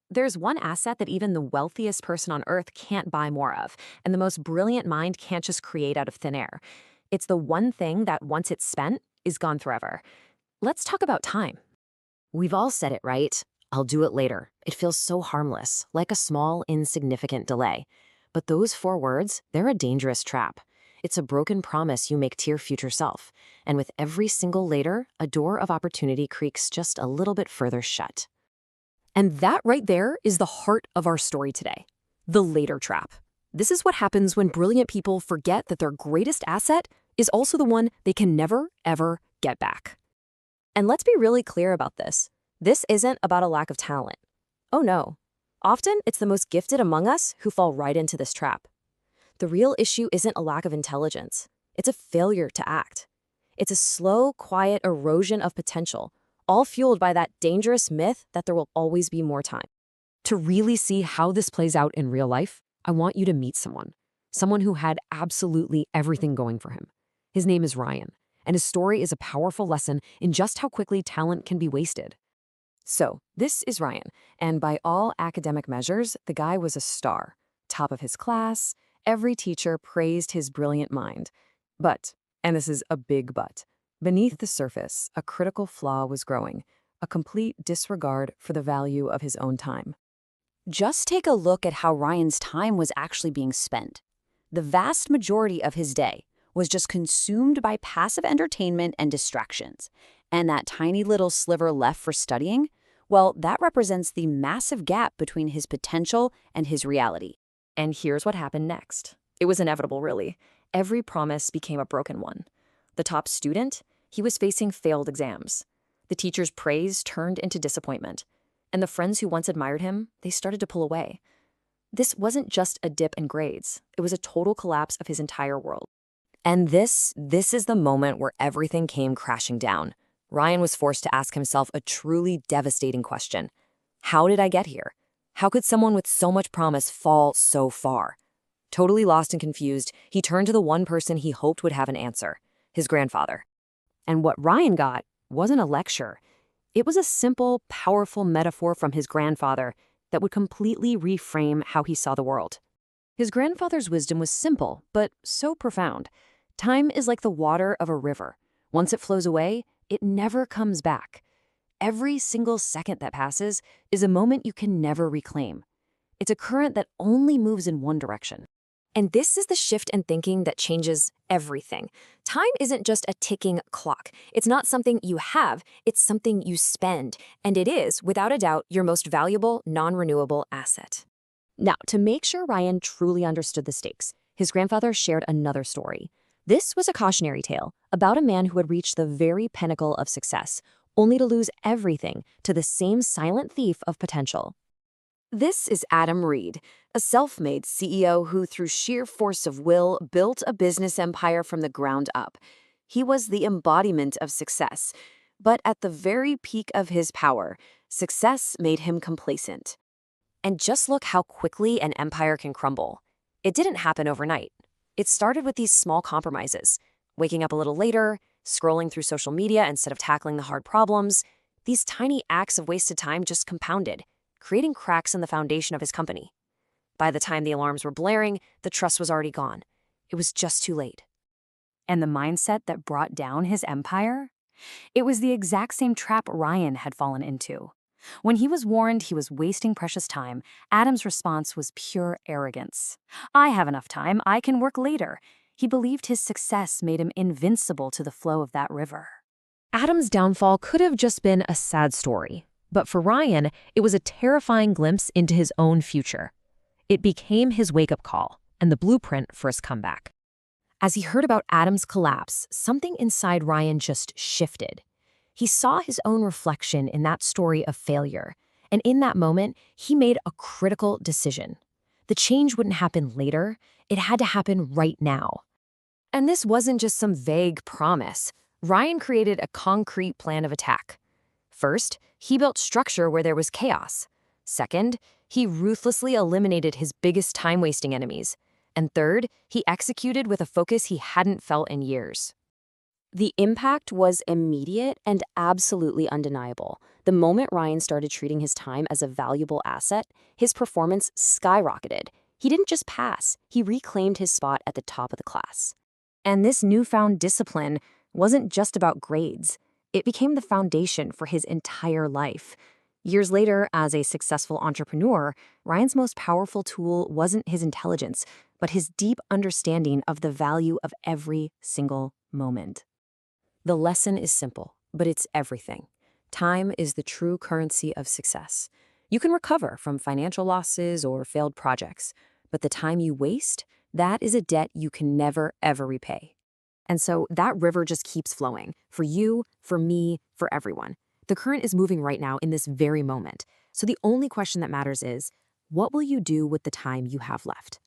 There's one asset that even the wealthiest person on earth can't buy more of, and the most brilliant mind can't just create out of thin air. It's the one thing that once it's spent, is gone forever. Let's talk about time. We've all said it, right? I'll do it later. It feels so harmless, like a small, insignificant delay. But those 4 words, they're a dangerous trap. It's a broken promise you make to your future self. And with every single later, a door of opportunity creaks just a little bit further shut. And that right there is the heart of our story today. The later trap. This is what happens when brilliant people forget that their greatest asset is also the one they can never, ever get back. And let's be really clear about this. This isn't about a lack of talent. Oh no. Often, it's the most gifted among us who fall right into this trap. The real issue isn't a lack of intelligence. It's a failure to act. It's a slow, quiet erosion of potential, all fueled by that dangerous myth that there will always be more time. To really see how this plays out in real life, I want you to meet someone who had absolutely everything going for him. His name is Ryan, and his story is a powerful lesson in just how quickly talent can be wasted. So, this is Ryan, and by all academic measures, the guy was a star. Top of his class, every teacher praised his brilliant mind. But, and this is a big but, beneath the surface, a critical flaw was growing, a complete disregard for the value of his own time. Just take a look at how Ryan's time was actually being spent. The vast majority of his day was just consumed by passive entertainment and distractions. And that tiny little sliver left for studying, well, that represents the massive gap between his potential and his reality. And here's what happened next. It was inevitable, really. Every promise became a broken one. The top student, he was facing failed exams. The teacher's praise turned into disappointment. And the friends who once admired him, they started to pull away. This wasn't just a dip in grades. It was a total collapse of his entire world. And this is the moment where everything came crashing down. Ryan was forced to ask himself a truly devastating question. How did I get here? How could someone with so much promise fall so far? Totally lost and confused, he turned to the one person he hoped would have an answer, his grandfather. And what Ryan got wasn't a lecture. It was a simple, powerful metaphor from his grandfather that would completely reframe how he saw the world. His grandfather's wisdom was simple, but so profound. Time is like the water of a river. Once it flows away, it never comes back. Every single second that passes is a moment you can never reclaim. It's a current that only moves in one direction. And this is the shift in thinking that changes everything. Time isn't just a ticking clock. It's not something you have, it's something you spend. And it is, without a doubt, your most valuable, non-renewable asset. Now, to make sure Ryan truly understood the stakes, his grandfather shared another story. This was a cautionary tale about a man who had reached the very pinnacle of success, only to lose everything to the same silent thief of potential. This is Adam Reed, a self-made CEO who, through sheer force of will, built a business empire from the ground up. He was the embodiment of success, but at the very peak of his power, success made him complacent. And just look how quickly an empire can crumble. It didn't happen overnight. It started with these small compromises, waking up a little later, scrolling through social media instead of tackling the hard problems. These tiny acts of wasted time just compounded, creating cracks in the foundation of his company. By the time the alarms were blaring, the trust was already gone. It was just too late. And the mindset that brought down his empire? It was the exact same trap Ryan had fallen into. When he was warned he was wasting precious time, Adam's response was pure arrogance. I have enough time, I can work later. He believed his success made him invincible to the flow of that river. Adam's downfall could have just been a sad story, but for Ryan, it was a terrifying glimpse into his own future. It became his wake-up call and the blueprint for his comeback. As he heard about Adam's collapse, something inside Ryan just shifted. He saw his own reflection in that story of failure, and in that moment, he made a critical decision. The change wouldn't happen later, it had to happen right now. And this wasn't just some vague promise. Ryan created a concrete plan of attack. First, he built structure where there was chaos. Second, he ruthlessly eliminated his biggest time-wasting enemies. And third, he executed with a focus he hadn't felt in years. The impact was immediate and absolutely undeniable. The moment Ryan started treating his time as a valuable asset, his performance skyrocketed. He didn't just pass, he reclaimed his spot at the top of the class. And this newfound discipline wasn't just about grades. It became the foundation for his entire life. Years later, as a successful entrepreneur, Ryan's most powerful tool wasn't his intelligence, but his deep understanding of the value of every single moment. The lesson is simple, but it's everything. Time is the true currency of success. You can recover from financial losses or failed projects, but the time you waste, that is a debt you can never, ever repay. And so that river just keeps flowing for you, for me, for everyone. The current is moving right now in this very moment. So the only question that matters is, what will you do with the time you have left?